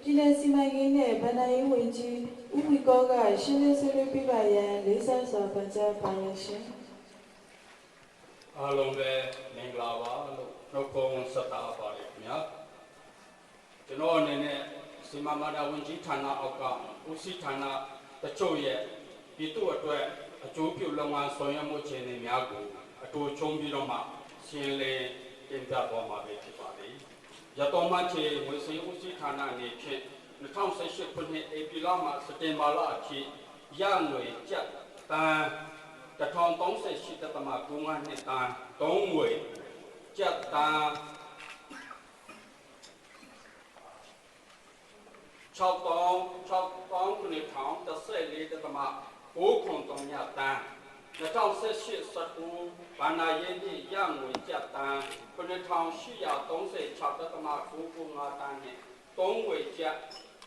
ပြည်내စီမံကိန်းနဲ့ဗဏ္ဍာရေးဝန်ကြီးဦးဝီကောကရှင်းလင်းဆွေးနွေးပြပါရန်လေးစားစွာပန်ကြားပါရရှင်အားလုံးပဲမင်္ဂလာပါလို့နှုတ်ခွန်းဆက်တာပါလေခင်ဗျာကျွန်တော်အနေနဲ့စီမံဘဏ္ဍာဝန်ကြီးဌာနအောက်ကဦးစီးဌာနတချို့ရဲ့ပြည်သူ့အတွက်အကျိုးပြုလုပ်ငန်းဆောင်ရွက်မှုခြေအနေများကိုအတူချုံပြီးတော့မှရှင်းလင်းတင်ပြသွားမှာဖြစ်ပါလေရတော်မှချေငွေစည်းဦးစီးဌာနအနေဖြင့်2018ခုနှစ်ဧပြီလမှစက်တင်ဘာလအထိရငွေကျပ်တန်1038.95နှစ်တန်3ငွေကျပ်တန်6,914.93တန်2018-19ဘဏ္ဍာရေးနှစ်ရငွေကျပ်တန်9,836.95တန်နဲ့3ငွေကျပ်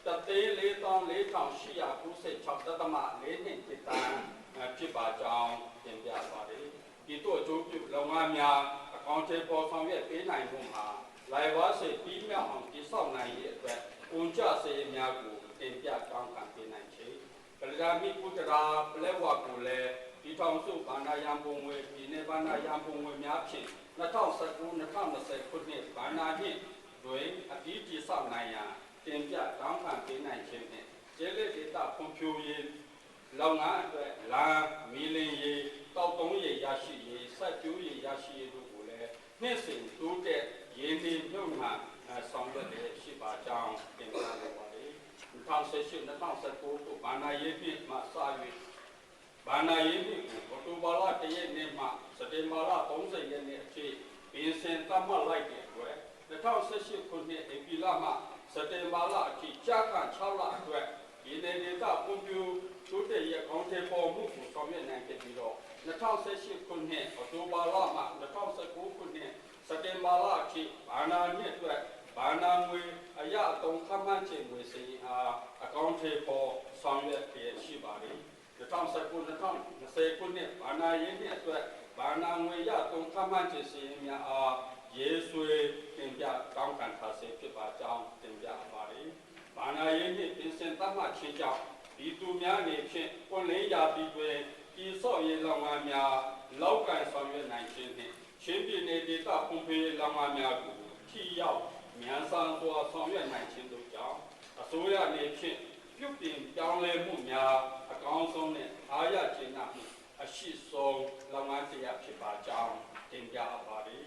1,444,896.4နှစ်တန်ဖြစ်ပါကြောင်းတင်ပြပါတယ်။ဒီတို့အကျိုးပြုလုပ်ငန်းများအကောင့်ထဲပေါ်ဆောင်ရွက်ပေးနိုင်မှုမှာလိုက်ဝါစေပြီးမြောက်အောင်တည်ဆောက်နိုင်ရဲ့အတွက်ဝန်ကျစေများကိုတင်ပြတောင်းခံပေးနိုင်ချေ။ပလဒါမိပုတ္တရာပလက်ဝကိုလည်းဒီထောင်စုဘဏ္ဍာရန်ပုံငွေဒီနေ့ဘဏ္ဍာရန်ပုံငွေများဖြင့်2019-2020ခုနှစ်ဘဏ္ဍာနှစ်တွင်အပြီးတည်ဆောက်နိုင်ရန်တင်ပြတောင်းခံပေးနိုင်ခြင်းဖြင့်ကျေးလက်ဒေသဖွံ့ဖြိုးရေးလုပ်ငန်းအတွက်လာမီလင်ရေးတောက်တုံးရေးရရှိရေးစက်ကျိုးရေးရရှိရေးတို့ကိုလည်းနှစ်စဉ်တိုးတက်ရင်းနှီးမြှုပ်နှံဆောင်ရွက်တဲ့ရှိပါကြောင်းတင်ပြလိုပါတယ်2018-2019ကိုဘဏ္ဍာရေးနှစ်မှစ၍ဘဏ္ဍာရေးနှစ်ကိုအောက်တိုဘာလ1ရက်နေ့မှစက်တင်ဘာလ30ရက်နေ့အထိပြင်ဆင်သတ်မှတ်လိုက်တဲ့အတွက်2018ခုနှစ်ဧပြီလမှစက်တင်ဘာလအထိကြာခံ6လအတွက်ဒီနေ့ဒေသပုံပြတိုးတက်ရကောင်းတဲ့ပေါ်မှုကိုဆောင်ရွက်နိုင်ခဲ့ပြီးတော့2018ခုနှစ်အောက်တိုဘာလမှ2019ခုနှစ်စက်တင်ဘာလအထိဘာနာနှစ်အတွက်ဘာနာငွေအရအတုံးခမှန်းချေငွေစည်အားအကောင့်ထဲပေါ်ဆောင်ရွက်ပြရှိပါသည်2019-2020ခုနှစ်ဘာနာရေးနှစ်အတွက်ဘာနာငွေရအတုံးခမှန်းချေစည်များအားရေးဆွေတင်ပြတောင်းခံထားစေဖြစ်ပါကြောင်းတင်ပြပါသည်ဘာနာရေးနှစ်ပြင်ဆင်သတ်မှတ်ခြင်းကြောင့်ဒီသူများအနေဖြင့်ပွင့်လင်းရာပြီးတွင်ဒီဆော့ရေးလောင်ငန်းများလောက်ကန်ဆောင်ရွက်နိုင်ခြင်းနှင့်ချင်းပြည်နယ်ဒေသဖွံ့ဖြိုးရေးလောင်ငန်းများကိုထိရောက်မြန်ဆန်စွာဆောင်ရွက်နိုင်ခြင်းတို့ကြောင့်အစိုးရအနေဖြင့်ပြုပြင်ပြောင်းလဲမှုများအကောင်းဆုံးနဲ့အားရကျေနပ်မှုအရှိဆုံးလောင်ငန်းတရားဖြစ်ပါကြောင်းတင်ပြအပ်ပါသည်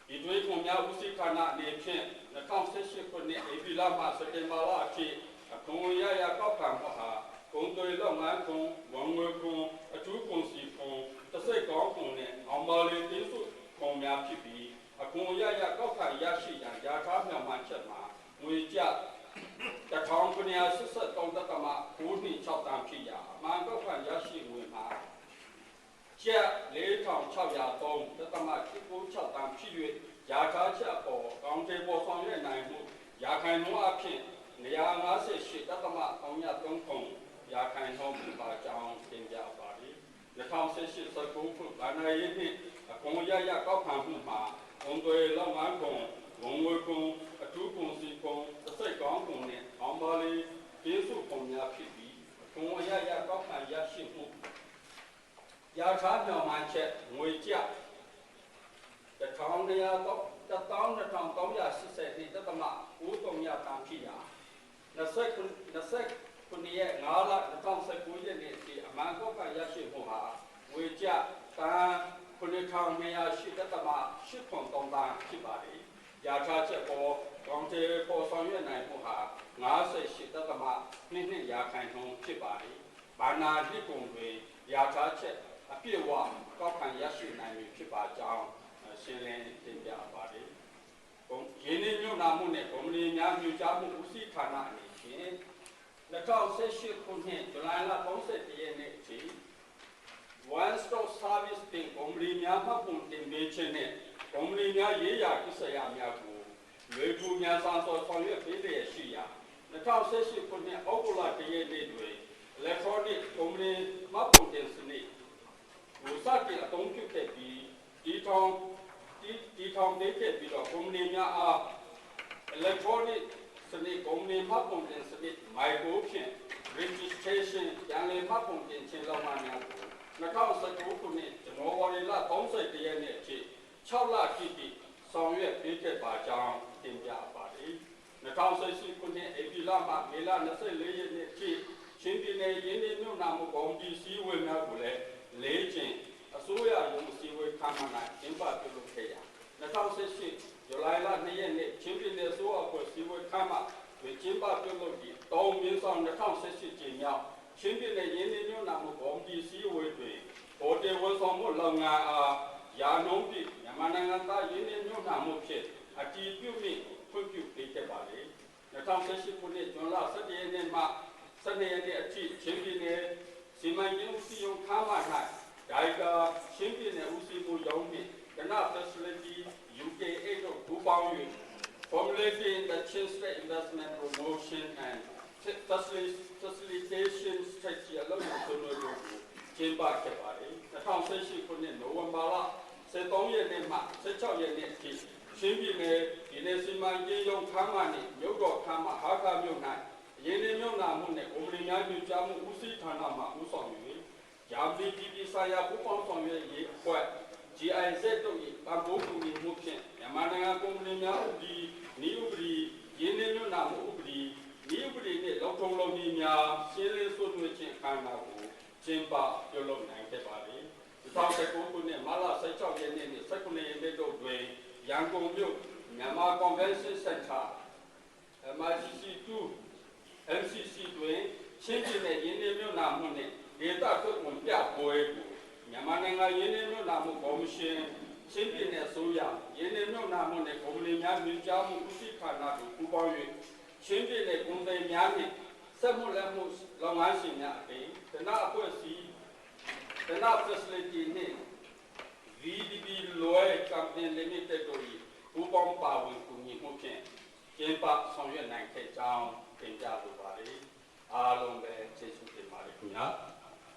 ဒီတွေးခွန်များဦးစီးဌာနအနေဖြင့်2018ခုနှစ်ဧပြီလမှစက်တင်ဘာလအထိအခုရရကောက်ခံမှုဟာကုန်သွယ်လုပ်ငန်းခွန်ဝန်ငွေခွန်အထူးကုန်စည်ခွန်တစ်စိတ်ကောင်းခွန်နဲ့အောင်ပါလီတင်းစုခွန်များဖြစ်ပြီးအခုရရကောက်ခံရရှိရန်ယာထားမြောက်မှချက်မှာငွေကျ1983.96တန်ဖြစ်ရာအမှန်ကောက်ခံရရှိငွေမှာကျပ်4,603.96တန်ဖြစ်၍ယာထားချက်ပေါ်ကောင်းတဲ့ပေါ်ဆောင်ရွက်နိုင်မှုရာခိုင်နှုန်းအဖြစ်158.333ရာခိုင်နှုန်းဖြစ်ပါကြောင်းတင်ပြပါသည်2018-19ခုဘဏ္ဍာရေးနှစ်အကုန်ရရကောက်ခံမှုမှာဝန်သွေးလောက်ငန်းခွန်ဝန်ငွေခွန်အထူးကုန်စည်ခွန်တစ်စိတ်ကောင်းခွန်နဲ့အောင်ပါလီကျေးဇူးခွန်များဖြစ်ပြီးအကုန်ရရကောက်ခံရရှိမှုရာထားမြောင်မှချက်ငွေကျ1,280.93တန်ဖြစ်ရာ29ရက်5လ2019ရက်နေ့အထိအမှန်ကောက်ခံရရှိမှုဟာငွေကျတန်9,208.83တန်ဖြစ်ပါသည်။ရာထားချက်ပေါ်ကောင်းတဲ့ပေါ်ဆောင်ရွက်နိုင်မှုဟာ58.22ရာခိုင်နှုန်းဖြစ်ပါသည်။ဘာနာတိကုံတွေရာထားချက်အပြည့်အဝကောက်ခံရရှိနိုင်ပြီဖြစ်ပါကြောင်းရှင်းလင်းတင်ပြပါသည်။ရင်းနှီးမြှုပ်နှံမှုနဲ့ကုမ္ပဏီများညွှန်ကြားမှုဦးစီးဌာနအနေဖြင့်2018ခုနှစ်ဇူလိုင်လ31ရက်နေ့အထိ One Stop Service တင်ကုမ္ပဏီများမှတ်ပုံတင်ပေးခြင်းနဲ့ကုမ္ပဏီများရေးရာကိစ္စရပ်များကိုလွယ်ကူမြန်ဆန်စွာဆောင်ရွက်ပေးလျက်ရှိရာ2018ခုနှစ်အောက်တိုဘာလ1ရက်နေ့တွင် Electronic ကုမ္ပဏီမှတ်ပုံတင်စနစ်ကိုစတင်အသုံးပြုခဲ့ပြီးဒီထောင်ပေးခဲ့ပြီးတော့ကုမ္ပဏီများအား Electronic စနစ်ကုမ္ပဏီမှတ်ပုံတင်စနစ်မိုက်ကိုဖြင့် registration ပြန်လည်မှတ်ပုံတင်ခြင်းလုပ်ငန်းများကို2019ခုနှစ်ဇန်နဝါရီလ31ရက်နေ့အထိ6လတိတိဆောင်ရွက်ပေးခဲ့ပါကြောင်းတင်ပြပါတယ်2018ခုနှစ်ဧပြီလမှမေလ24ရက်နေ့အထိချင်းပြည်နယ်ရင်းနှီးမြှုပ်နှံမှုကော်မတီစည်းဝေးများကိုလည်း၄ကျင်းအစိုးရရုံးစည်းဝေးခမ်းမ၌ကျင်းပပြုလုပ်ခဲ့ရာ2018ဇူလိုင်လ2ရက်နေ့ချင်းပြည်နယ်စိုးအဖွဲ့စည်းဝေးခမ်းမတွင်ကျင်းပပြုလုပ်သည့်တောင်မြင်းဆောင်2018ကျင်းမြောက်ချင်းပြည်နယ်ရင်းနှီးမြှုပ်နှံမှုကော်မတီစည်းဝေးတွင်ဟိုတယ်ဝန်ဆောင်မှုလုပ်ငန်းအားရာနှုန်းဖြင့်မြန်မာနိုင်ငံသားရင်းနှီးမြှုပ်နှံမှုဖြင့်အတည်ပြုမိဖွံ့ဖြိုးပေးခဲ့ပါလေ2018ခုနှစ်ဇွန်လ17ရက်နေ့မှ12ရက်နေ့အထိချင်းပြည်နယ်စီမံကိန်းဦးစီးရုံးခမ်းမ၌ဒါရိုက်တာချင်းပြည်နယ်ဦးစီးမှုရုံးနှင့်ကန Facility UK8 တို့ပူးပေါင်း၍ formulating the Chin State Investment Promotion and Facilitation Strategy အလုပ်ကိုဆွေးနွေးလို့ကျင်းပခဲ့ပါတယ်2018ခုနှစ်နိုဝင်ဘာလ13ရက်နေ့မှ16ရက်နေ့အထိချင်းပြည်နယ်ဒီနေ့စီမံကိန်းရုံးခမ်းမနှင့်မြို့တော်ခမ်းမဟာခမြို့၌ရင်းနှီးမြှုပ်နှံမှုနှင့်ကုမ္ပဏီများညွှန်ကြားမှုဦးစီးဌာနမှဦးဆောင်၍ယာမီပြည်ပြည်ဆိုင်ရာပူးပေါင်းဆောင်ရွက်ရေးအဖွဲ့ GIZ တို့၏ပံ့ပိုးကူညီမှုဖြင့်မြန်မာနိုင်ငံကုမ္ပဏီများဥပဒေနည်းဥပဒေရင်းနှီးမြှုပ်နှံမှုဥပဒေနည်းဥပဒေနှင့်လုံထုံလုံနည်းများရှင်းလင်းဆွေးနွေးခြင်းအခမ်းအနားကိုကျင်းပပြုလုပ်နိုင်ခဲ့ပါသည်2019ခုနှစ်မတ်လ16ရက်နေ့နှင့်19ရက်နေ့တို့တွင်ရန်ကုန်မြို့မြန်မာ Convention Center MICC2 MCC တွင်ချင်းပြည်နယ်ရင်းနှီးမြှုပ်နှံမှုနှင့်ဒေသတွင်းဝင်ပြပွဲကိုမြန်မာနိုင်ငံရင်းနှီးမြှုပ်နှံမှုကော်မရှင်ချင်းပြည်နယ်ဆိုရရင်းနှီးမြှုပ်နှံမှုနှင့်ကုမ္ပဏီများညွှန်ကြားမှုဦးစီးဌာနတို့ပူးပေါင်း၍ချင်းပြည်နယ်ကုန်သည်များနှင့်စက်မှုလက်မှုလုပ်ငန်းရှင်များအပြင်တနအဖွဲ့အစည်းတန facility နှင့် VDB Loy Company Limited တို့၏ပူးပေါင်းပါဝင်ကူညီမှုဖြင့်ကျင်းပဆောင်ရွက်နိုင်ခဲ့ကြောင်းတင်ပြလိုပါတယ်အားလုံးပဲကျေးဇူးတင်ပါတယ်ခင်ဗျာ